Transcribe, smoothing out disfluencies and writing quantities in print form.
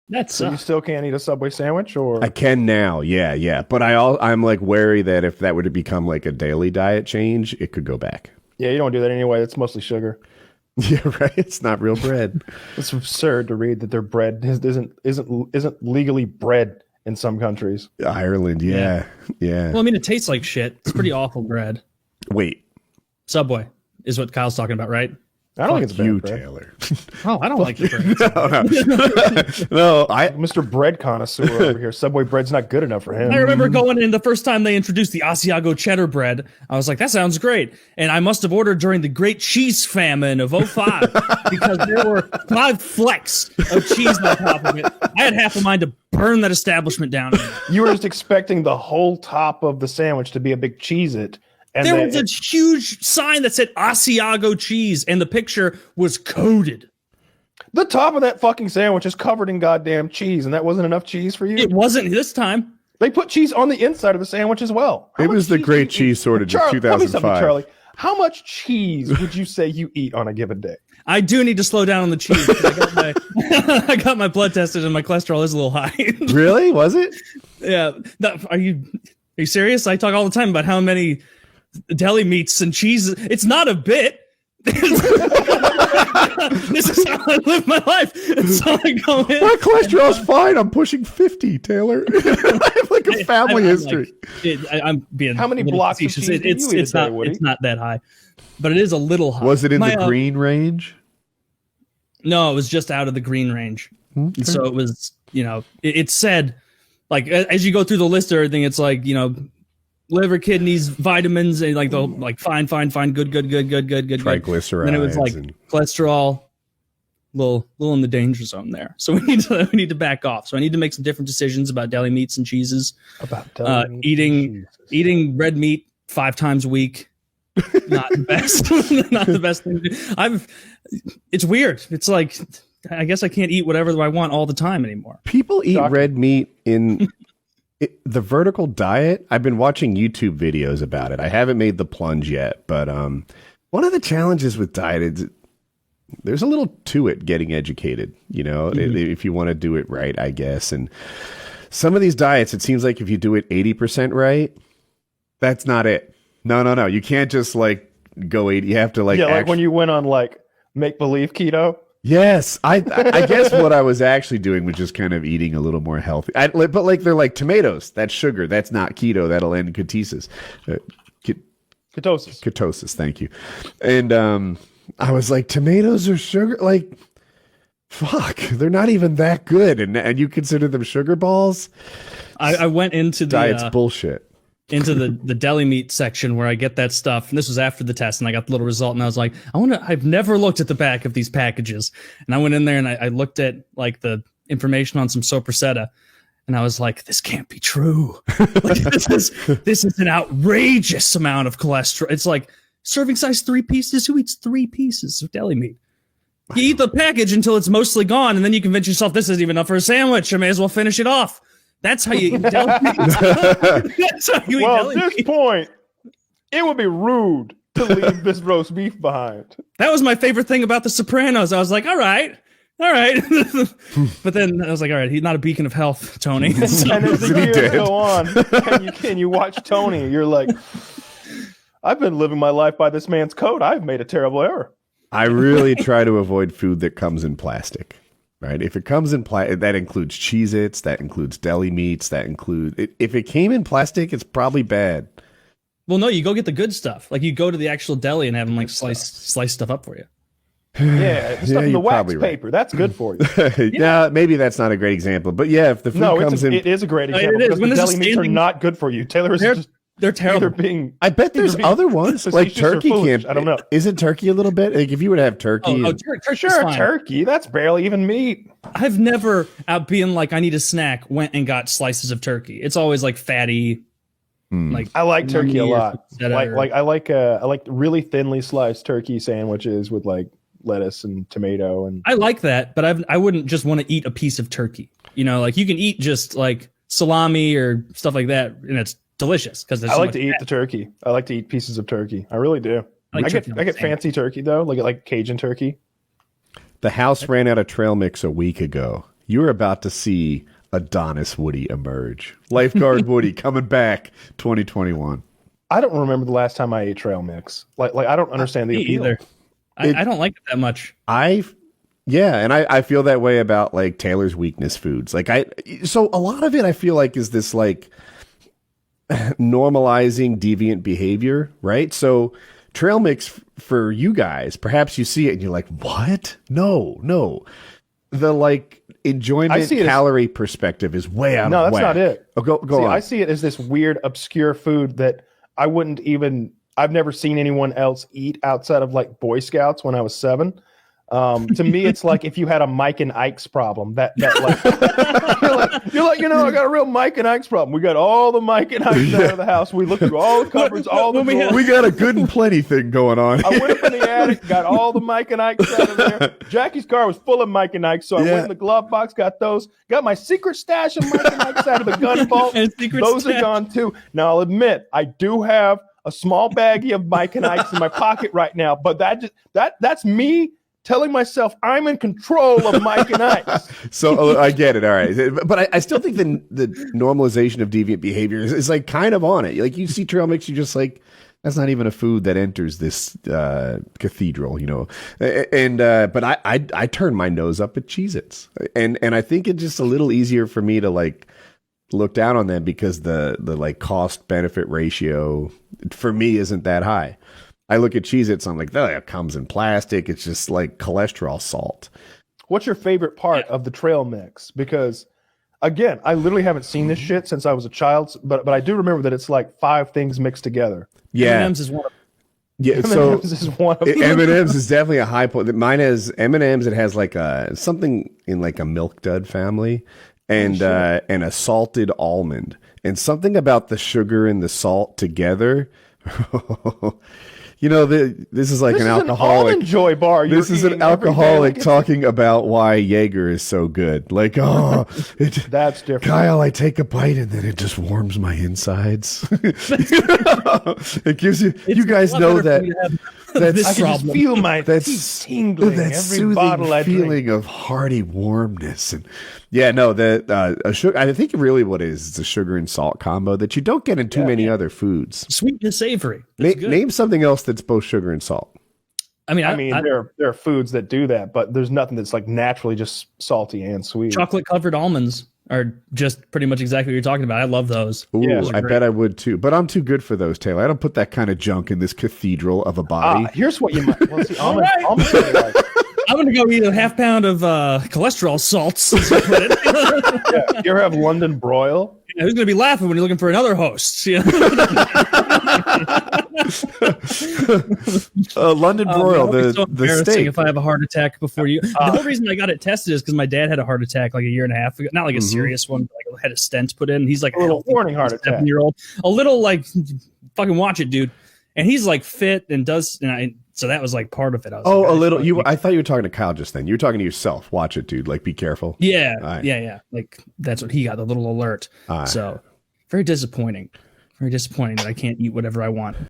That's So you still can't eat a Subway sandwich, or I can now, yeah. But I'm like wary that if that were to become like a daily diet change, it could go back. yeah, you don't do that anyway. It's mostly sugar. Yeah, right. It's not real bread. It's absurd to read that their bread isn't legally bread in some countries. Ireland, yeah. Well, I mean, it tastes like shit. It's pretty awful bread. Wait, Subway is what Kyle's talking about, right? I don't think it's you, bad bread. Taylor. Oh, I don't like your bread. No, Mr. Bread connoisseur over here. Subway bread's not good enough for him. I remember going in the first time they introduced the Asiago cheddar bread. I was like, that sounds great. And I must have ordered during the Great Cheese Famine of '05 because there were 5 flecks of cheese on top of it. I had half a mind to burn that establishment down. You were just expecting the whole top of the sandwich to be a big Cheez-It. And There was a huge sign that said Asiago cheese, and the picture was coded. the top of that fucking sandwich is covered in goddamn cheese, and that wasn't enough cheese for you? It wasn't this time. They put cheese on the inside of the sandwich as well. It was the Great Cheese Shortage of Charlie, tell me something, 2005. Charlie. How much cheese would you say you eat on a given day? I do need to slow down on the cheese. 'Cause I got my blood tested, and my cholesterol is a little high. Really? Was it? Yeah. Are you serious? I talk all the time about how many deli meats and cheeses. It's not a bit. This is how I live my life. So I go in. My cholesterol's fine. I'm pushing 50, Taylor. I have like a family history. I'm being How many a little blocks of facetious. cheese do you eat a It's day, not. Woody? It's not that high, but it is a little high. Was it in My, the green range? No, it was just out of the green range. So it was, it said, like, as you go through the list of everything, it's like, liver, kidneys, vitamins, and like the fine, good. Triglycerides. And then it was like and- cholesterol, little in the danger zone there. So we need to back off. So I need to make some different decisions about deli meats and cheeses. About Eating red meat 5 times a week. Not the best. Not the best thing to do. It's weird. It's like, I guess I can't eat whatever I want all the time anymore. People eat red meat in the vertical diet. I've been watching YouTube videos about it. I haven't made the plunge yet, but one of the challenges with diet is there's a little to it getting educated, if you want to do it right, I guess. And some of these diets, it seems like if you do it 80% right, that's not it. No. You can't just like go 80. You have to like, like when you went on like make believe keto. Yes, I guess what I was actually doing was just kind of eating a little more healthy. But like they're like tomatoes, that's sugar, that's not keto, that'll end ketosis. Ketosis, thank you. And I was like, tomatoes are sugar, like fuck, they're not even that good, and you consider them sugar balls? I went into the diet's bullshit. Into the deli meat section where I get that stuff. And this was after the test, and I got the little result, and I was like, I've never looked at the back of these packages. And I went in there and I looked at like the information on some sopressata, and I was like, this can't be true. Like, this is an outrageous amount of cholesterol. It's like serving size 3 pieces. Who eats 3 pieces of deli meat? You eat the package until it's mostly gone, and then you convince yourself this isn't even enough for a sandwich. I may as well finish it off. That's how you eat deli meat. That's how you eat deli At this meat. point, it would be rude to leave this roast beef behind. That was my favorite thing about The Sopranos. I was like, all right. But then I was like, all right, he's not a beacon of health, Tony. So- And as the years go on, and you watch Tony, you're like, I've been living my life by this man's code. I've made a terrible error. I really try to avoid food that comes in plastic. Right. If it comes in plastic, that includes Cheez-Its, that includes deli meats, if it came in plastic, it's probably bad. Well, no, you go get the good stuff. Like you go to the actual deli and have them like slice stuff up for you. Yeah, the stuff in the you're wax probably right. paper. That's good for you. Yeah, maybe that's not a great example, but yeah, if the food comes in, it is a great it example is. because When the there's a deli meats are standing- not good for you. Taylor is just They're terrible. either being. I bet there's being other ones like facetious or turkey foolish. can't. I don't know. Isn't turkey a little bit? Like if you were to have turkey, Turkey's Sure, fine. turkey. That's barely even meat. I've never, out being like, I need a snack, went and got slices of turkey. It's always like fatty. Like I like turkey a lot. Or- I like really thinly sliced turkey sandwiches with like lettuce and tomato and. I like that, but I wouldn't just want to eat a piece of turkey. Like you can eat just like salami or stuff like that, and it's delicious because I like to eat the turkey. I like to eat pieces of turkey. I really do. I like I turkey on get the sandwich. fancy turkey though, like Cajun turkey. the house ran out of trail mix a week ago. you're about to see Adonis Woody emerge. Lifeguard Woody coming back 2021. I don't remember the last time I ate trail mix. Like I don't understand the appeal. Either. I don't like it that much. And I feel that way about like Taylor's weakness foods. So a lot of it I feel like is this like normalizing deviant behavior, right? So trail mix for you guys, perhaps you see it and you're like, what? No. The like enjoyment calorie perspective is way out of whack. No, that's not it. Oh, go on. I see it as this weird, obscure food that I've never seen anyone else eat outside of like Boy Scouts when I was 7. To me, it's like if you had a Mike and Ike's problem. That like you're like, I got a real Mike and Ike's problem. We got all the Mike and Ike's out of the house. We looked through all the cupboards, all the drawers. We got a good and plenty thing going on. I went up in the attic, got all the Mike and Ike's out of there. Jackie's car was full of Mike and Ike's, so I went in the glove box, got those, got my secret stash of Mike and Ike's out of the gun vault. Those are gone too. Now I'll admit, I do have a small baggie of Mike and Ike's in my pocket right now, but that's me telling myself I'm in control of Mike and Ike's. So I get it. All right. But I still think the normalization of deviant behavior is like kind of on it. Like you see trail mix, you're just like, that's not even a food that enters this cathedral, but I turn my nose up at Cheez-Its. And I think it's just a little easier for me to like look down on them because the like cost benefit ratio for me isn't that high. I look at Cheez-Its, I'm like, it comes in plastic. It's just like cholesterol salt. What's your favorite part of the trail mix? Because, again, I literally haven't seen this shit since I was a child, but I do remember that it's like 5 things mixed together. Yeah. M&M's is one of them. Yeah, M&M's is one of them. M&M's is definitely a high point. Mine has M&M's. It has like something in like a milk dud family and a salted almond and something about the sugar and the salt together. This is like an alcoholic. An Joy bar. This is an alcoholic talking about why Jaeger is so good. Like, that's different. Kyle, I take a bite and then it just warms my insides. It gives you. You guys know that. I can just feel my teeth tingling. That every bottle I drink. feeling of hearty warmness and I think really what it is, it's a sugar and salt combo that you don't get in too many other foods. Sweet and savory. Name something else that's both sugar and salt. I mean, there are foods that do that, but there's nothing that's like naturally just salty and sweet. Chocolate covered almonds are just pretty much exactly what you're talking about. I love those. Ooh, I bet I would too, but I'm too good for those, Taylor. I don't put that kind of junk in this cathedral of a body. Here's what you might. Well, see, almonds I'm going to go eat a half pound of cholesterol salts. You ever have London broil? Yeah, who's going to be laughing when you're looking for another host? London broil, the steak. If I have a heart attack before you, the whole reason I got it tested is because my dad had a heart attack like a year and a half ago. Not like a serious one, but like had a stent put in. He's like a little warning heart attack. 7-year-old, a little like fucking watch it, dude. And he's like fit and does. So that was like part of it. I was a little. I thought you were talking to Kyle just then. You were talking to yourself. Watch it, dude. Like, be careful. Yeah, right. Yeah. Like that's what he got. The little alert. So very disappointing. Very disappointing that I can't eat whatever I want.